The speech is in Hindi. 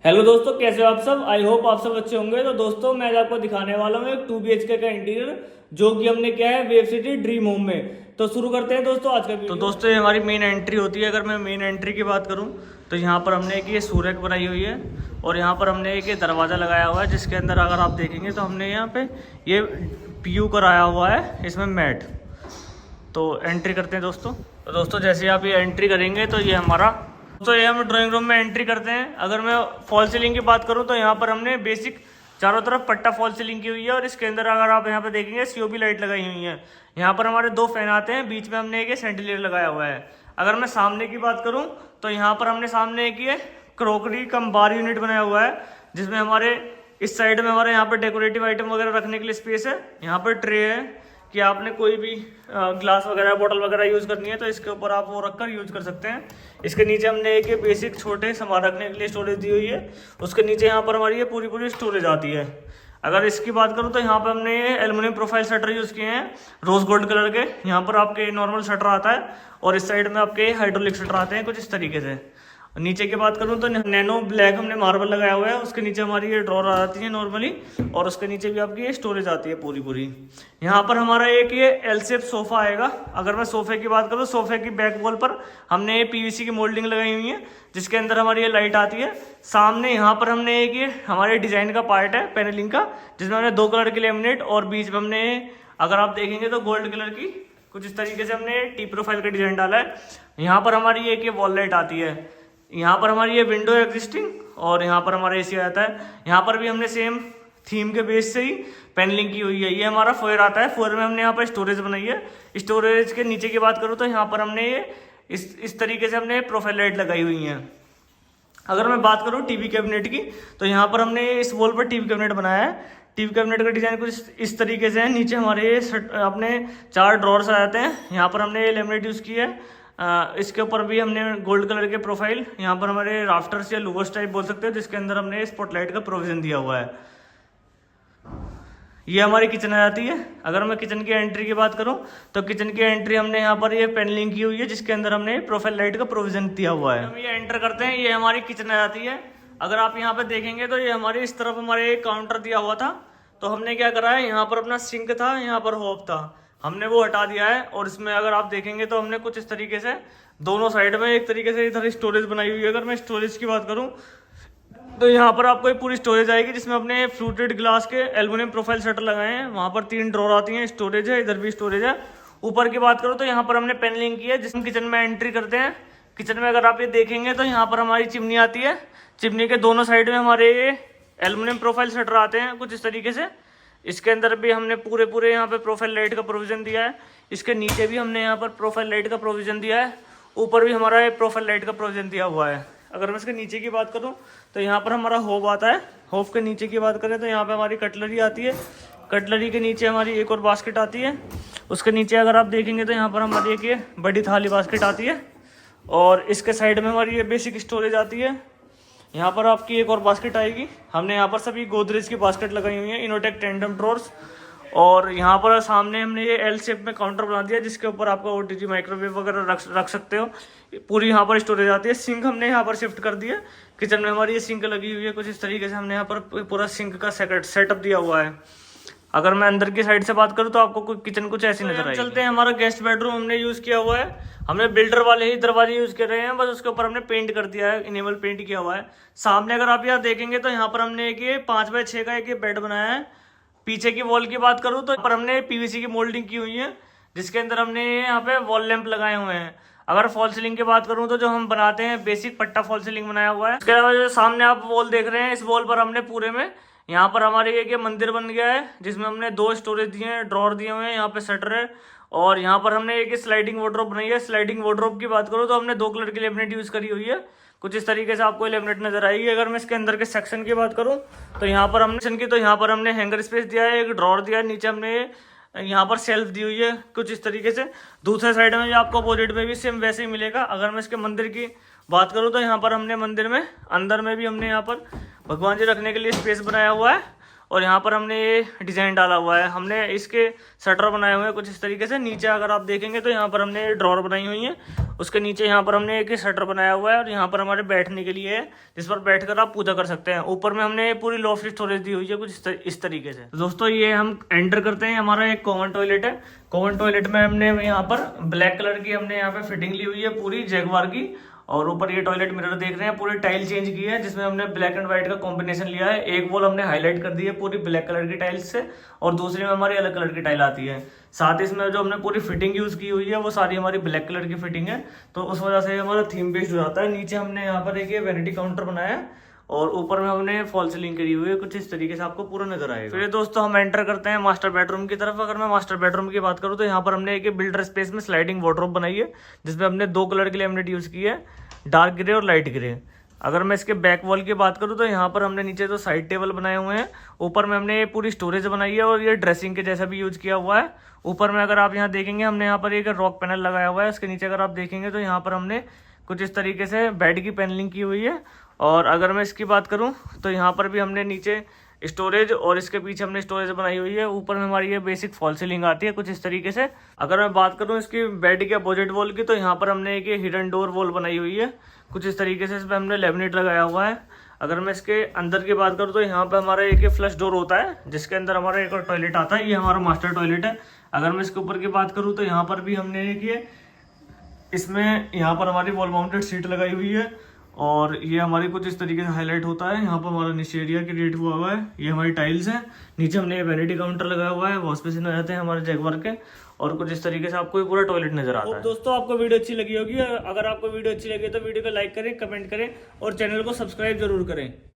हेलो दोस्तों, कैसे हो आप सब। आई होप आप सब अच्छे होंगे। तो दोस्तों मैं आज आपको दिखाने वाला हूँ एक 2 BHK का इंटीरियर, जो कि हमने किया है वेब सिटी ड्रीम होम में। तो शुरू करते हैं दोस्तों आज का वीडियो। तो दोस्तों ये हमारी मेन एंट्री होती है। अगर मैं मेन एंट्री की बात करूँ तो यहाँ पर हमने एक ये सूरक बनाई हुई है और यहाँ पर हमने एक ये दरवाज़ा लगाया हुआ है, जिसके अंदर अगर आप देखेंगे तो हमने यहाँ पे ये PU कराया हुआ है, इसमें मैट। तो एंट्री करते हैं दोस्तों। तो दोस्तों जैसे आप ये एंट्री करेंगे तो ये हमारा तो ये हम ड्राइंग रूम में एंट्री करते हैं। अगर मैं फॉल सीलिंग की बात करूं तो यहाँ पर हमने बेसिक चारों तरफ पट्टा फॉल सीलिंग की हुई है और इसके अंदर अगर आप यहाँ पे देखेंगे COB लाइट लगाई हुई है। यहाँ पर हमारे 2 फैन आते हैं, बीच में हमने एक सेंटिलियर लगाया हुआ है। अगर मैं सामने की बात करूँ तो यहाँ पर हमने सामने एक ये क्रॉकरी कम बार यूनिट बनाया हुआ है, जिसमें हमारे इस साइड में हमारे यहाँ पर डेकोरेटिव आइटम वगैरह रखने के लिए स्पेस है। यहाँ पर ट्रे है कि आपने कोई भी ग्लास वगैरह बोतल वगैरह यूज़ करनी है तो इसके ऊपर आप वो रखकर यूज़ कर सकते हैं। इसके नीचे हमने एक बेसिक छोटे सामान रखने के लिए स्टोरेज दी हुई है। उसके नीचे यहाँ पर हमारी ये पूरी स्टोरेज आती है। अगर इसकी बात करूँ तो यहाँ पर हमने ये एल्युमिनियम प्रोफाइल शटर यूज़ किए हैं, रोज़ गोल्ड कलर के। यहाँ पर आपके नॉर्मल शटर आता है और इस साइड में आपके हाइड्रोलिक शटर आते हैं कुछ इस तरीके से। नीचे की बात करूँ तो नैनो ब्लैक हमने मार्बल लगाया हुआ है। उसके नीचे हमारी ये ड्रॉर आ जाती है नॉर्मली, और उसके नीचे भी आपकी ये स्टोरेज आती है पूरी। यहाँ पर हमारा एक ये L शेप सोफा आएगा। अगर मैं सोफे की बात करूँ तो सोफे की बैक वॉल पर हमने ये PVC की मोल्डिंग लगाई हुई है, जिसके अंदर हमारी ये लाइट आती है। सामने यहाँ पर हमने एक ये हमारे डिजाइन का पार्ट है पैनलिंग का, जिसमें हमने 2 कलर की लेमिनेट और बीच में हमने अगर आप देखेंगे तो गोल्ड कलर की कुछ इस तरीके से हमने T प्रोफाइल का डिजाइन डाला है। यहाँ पर हमारी एक ये वॉल लाइट आती है। यहाँ पर हमारी ये विंडो एग्जिस्टिंग और यहाँ पर हमारा AC आता है। यहाँ पर भी हमने सेम थीम के बेस से ही पैनलिंग की हुई है। ये हमारा फोयर आता है। फोयर में हमने यहाँ पर स्टोरेज बनाई है। स्टोरेज के नीचे की बात करूँ तो यहाँ पर हमने ये इस तरीके से हमने प्रोफाइल लाइट लगाई हुई है। अगर मैं बात करूँ टीवी कैबिनेट की तो यहाँ पर हमने इस वॉल पर टीवी कैबिनेट बनाया है। टीवी कैबिनेट का डिजाइन कुछ इस तरीके से है। नीचे हमारे अपने 4 ड्रॉर्स आ जाते हैं। यहाँ पर हमने लेमिनेट यूज़ की है। इसके ऊपर भी हमने गोल्ड कलर के प्रोफाइल, यहाँ पर हमारे राफ्टर्स या लुवर्स टाइप बोल सकते हैं, जिसके अंदर हमने स्पॉटलाइट का प्रोविजन दिया हुआ है। ये हमारी किचन आ जाती है। अगर मैं किचन की एंट्री की बात करूं तो किचन की एंट्री हमने यहाँ पर ये पैनलिंग की हुई है, जिसके अंदर हमने प्रोफाइल लाइट का प्रोविजन दिया हुआ है। हम ये एंटर करते हैं, ये हमारी किचन आ जाती है। अगर आप यहाँ पे देखेंगे तो ये हमारी इस तरफ हमारे एक काउंटर दिया हुआ था, तो हमने क्या करा है, यहाँ पर अपना सिंक था, यहाँ पर होब था, हमने वो हटा दिया है। और इसमें अगर आप देखेंगे तो हमने कुछ इस तरीके से दोनों साइड में एक तरीके से इधर स्टोरेज बनाई हुई है। अगर मैं स्टोरेज की बात करूं तो यहाँ पर आपको एक पूरी स्टोरेज आएगी, जिसमें अपने फ्लूटेड ग्लास के एल्युमिनियम प्रोफाइल शटर लगाए हैं। वहाँ पर 3 ड्रॉर आती हैं, स्टोरेज है, इधर भी स्टोरेज है। ऊपर की बात करूँ तो यहाँ पर हमने पैनलिंग की है, जिसमें किचन में एंट्री करते हैं। किचन में अगर आप ये देखेंगे तो यहाँ पर हमारी चिमनी आती है। चिमनी के दोनों साइड में हमारे एल्युमिनियम प्रोफाइल शटर आते हैं कुछ इस तरीके से। इसके अंदर भी हमने पूरे यहाँ पे प्रोफाइल लाइट का प्रोविजन दिया है। इसके नीचे भी हमने यहाँ पर प्रोफाइल लाइट का प्रोविजन दिया है। ऊपर भी हमारा प्रोफाइल लाइट का प्रोविजन दिया हुआ है। अगर मैं इसके नीचे की बात करूँ तो यहाँ पर हमारा होब आता है। होब के नीचे की बात करें तो यहाँ पे हमारी कटलरी आती है। कटलरी के नीचे हमारी एक और बास्केट आती है। उसके नीचे अगर आप देखेंगे तो यहाँ पर हमारी एक ये बड़ी थाली बास्केट आती है। और इसके साइड में हमारी ये बेसिक स्टोरेज आती है। यहाँ पर आपकी एक और बास्केट आएगी। हमने यहाँ पर सभी गोदरेज की बास्केट लगाई हुई है, इनोटेक टेंडम ड्रॉर्स। और यहाँ पर सामने हमने ये L शेप में काउंटर बना दिया, जिसके ऊपर आपका OTG माइक्रोवेव वगैरह रख सकते हो। पूरी यहाँ पर स्टोरेज आती है। सिंक हमने यहाँ पर शिफ्ट कर दिया। किचन में हमारी ये सिंक लगी हुई है कुछ इस तरीके से। हमने यहाँ पर पूरा सिंक का सेटअप दिया हुआ है। अगर मैं अंदर की साइड से बात करूँ तो आपको किचन कुछ ऐसी नजर आएगी। चलते हैं, हमारा गेस्ट बेडरूम हमने यूज़ किया हुआ है। हमने बिल्डर वाले ही दरवाजे यूज़ कर रहे हैं, बस उसके ऊपर हमने पेंट कर दिया है, इनेबल पेंट किया हुआ है। सामने अगर आप यहाँ देखेंगे तो यहाँ पर हमने एक ये 5x6 का एक ये बेड बनाया है। पीछे की वॉल की बात करूँ तो यहाँ पर हमने PVC की मोल्डिंग की हुई है, जिसके अंदर हमने यहाँ पे वॉल लैंप लगाए हुए हैं। अगर फॉल सीलिंग की बात करूँ तो जो हम बनाते हैं बेसिक पट्टा फॉल सीलिंग बनाया हुआ है। इसके अलावा जो सामने आप वॉल देख रहे हैं, इस वॉल पर हमने पूरे में यहाँ पर हमारे एक मंदिर बन गया है, जिसमें हमने 2 स्टोरेज दिए हैं, ड्रॉर दिए हुए हैं, यहाँ पे शटर है। और यहाँ पर हमने एक स्लाइडिंग वार्डरोब बनाई है। स्लाइडिंग वार्डरोब की बात करूँ तो हमने 2 कलर की लेमिनेट यूज़ करी हुई है। कुछ इस तरीके से आपको लेमिनेट नजर आएगी। अगर मैं इसके अंदर के सेक्शन की बात करूँ तो यहाँ पर हमने हैंगर स्पेस दिया है, एक ड्रॉर दिया है, नीचे हमने यहाँ पर सेल्फ दी हुई है कुछ इस तरीके से। दूसरे साइड में जो आपको अपोजिट में भी सेम वैसे ही मिलेगा। अगर मैं इसके मंदिर की बात करूँ तो यहाँ पर हमने मंदिर में अंदर में भी हमने यहाँ पर भगवान जी रखने के लिए स्पेस बनाया हुआ है। और यहाँ पर हमने ये डिज़ाइन डाला हुआ है। हमने इसके शटर बनाए हुए हैं कुछ इस तरीके से। नीचे अगर आप देखेंगे तो यहाँ पर हमने ड्रॉर बनाई हुई है, उसके नीचे यहाँ पर हमने एक शटर बनाया हुआ है और यहाँ पर हमारे बैठने के लिए है, जिस पर बैठकर आप पूजा कर सकते हैं। ऊपर में हमने पूरी लॉफ्ट स्टोरेज दी हुई है कुछ इस तरीके से। दोस्तों ये हम एंटर करते हैं, हमारा एक कॉमन टॉयलेट है। कॉमन टॉयलेट में हमने यहाँ पर ब्लैक कलर की हमने यहाँ पे फिटिंग ली हुई है पूरी जैगवार की, और ऊपर ये टॉयलेट मिरर देख रहे हैं, पूरी टाइल चेंज की है जिसमें हमने ब्लैक एंड व्हाइट का कॉम्बिनेशन लिया है। एक वॉल हमने हाईलाइट कर दी है पूरी ब्लैक कलर की टाइल्स से, और दूसरी में हमारी अलग कलर की टाइल आती है। साथ ही इसमें जो हमने पूरी फिटिंग यूज की हुई है वो सारी हमारी ब्लैक कलर की फिटिंग है, तो उस वजह से हमारा थीम बेस्ड हो जाता है। नीचे हमने यहाँ पर एक वैनिटी काउंटर बनाया है और ऊपर में हमने फॉल सीलिंग करी हुई है, कुछ इस तरीके से आपको पूरा नजर आएगा। फिर दोस्तों हम एंटर करते हैं मास्टर बेडरूम की तरफ। अगर मैं मास्टर बेडरूम की बात करूँ तो यहाँ पर हमने एक बिल्डर स्पेस में स्लाइडिंग वार्डरोब बनाई है, जिसमें हमने 2 कलर की लैमिनेट यूज की है, डार्क ग्रे और लाइट ग्रे। अगर मैं इसके बैक वॉल की बात करूँ तो यहाँ पर हमने नीचे 2 साइड टेबल बनाए हुए हैं, ऊपर में हमने पूरी स्टोरेज बनाई है और ये ड्रेसिंग के जैसा भी यूज किया हुआ है। ऊपर में अगर आप यहाँ देखेंगे हमने यहाँ पर एक रॉक पैनल लगाया हुआ है, उसके नीचे अगर आप देखेंगे तो यहाँ पर हमने कुछ इस तरीके से बेड की पैनलिंग की हुई है। और अगर मैं इसकी बात करूं तो यहाँ पर भी हमने नीचे स्टोरेज और इसके पीछे हमने स्टोरेज बनाई हुई है। ऊपर में हमारी ये बेसिक फॉल सीलिंग आती है कुछ इस तरीके से। अगर मैं बात करूं इसकी बेड के अपोजिट वॉल की तो यहाँ पर हमने एक हिडन डोर वॉल बनाई हुई है कुछ इस तरीके से, इसमें हमने लेमिनेट लगाया हुआ है। अगर मैं इसके अंदर की बात करूँ तो यहाँ पर हमारा एक फ्लश डोर होता है जिसके अंदर हमारा एक और टॉयलेट आता है, ये हमारा मास्टर टॉयलेट है। अगर मैं इसके ऊपर की बात करूँ तो यहाँ पर भी हमने एक इसमें यहाँ पर हमारी वॉल माउंटेड सीट लगाई हुई है और ये हमारी कुछ इस तरीके से हाईलाइट होता है। यहाँ पर हमारा नीचे एरिया क्रिएट हुआ है, ये हमारी टाइल्स है। नीचे हमने वैनिटी काउंटर लगाया हुआ है, वॉश बेसिन आ जाते हैं हमारे जैगवार के, और कुछ इस तरीके से आपको ये पूरा टॉयलेट नजर आता है। दोस्तों आपको वीडियो अच्छी लगी होगी, अगर आपको वीडियो अच्छी लगी तो वीडियो को लाइक करें, कमेंट करें और चैनल को सब्सक्राइब जरूर करें।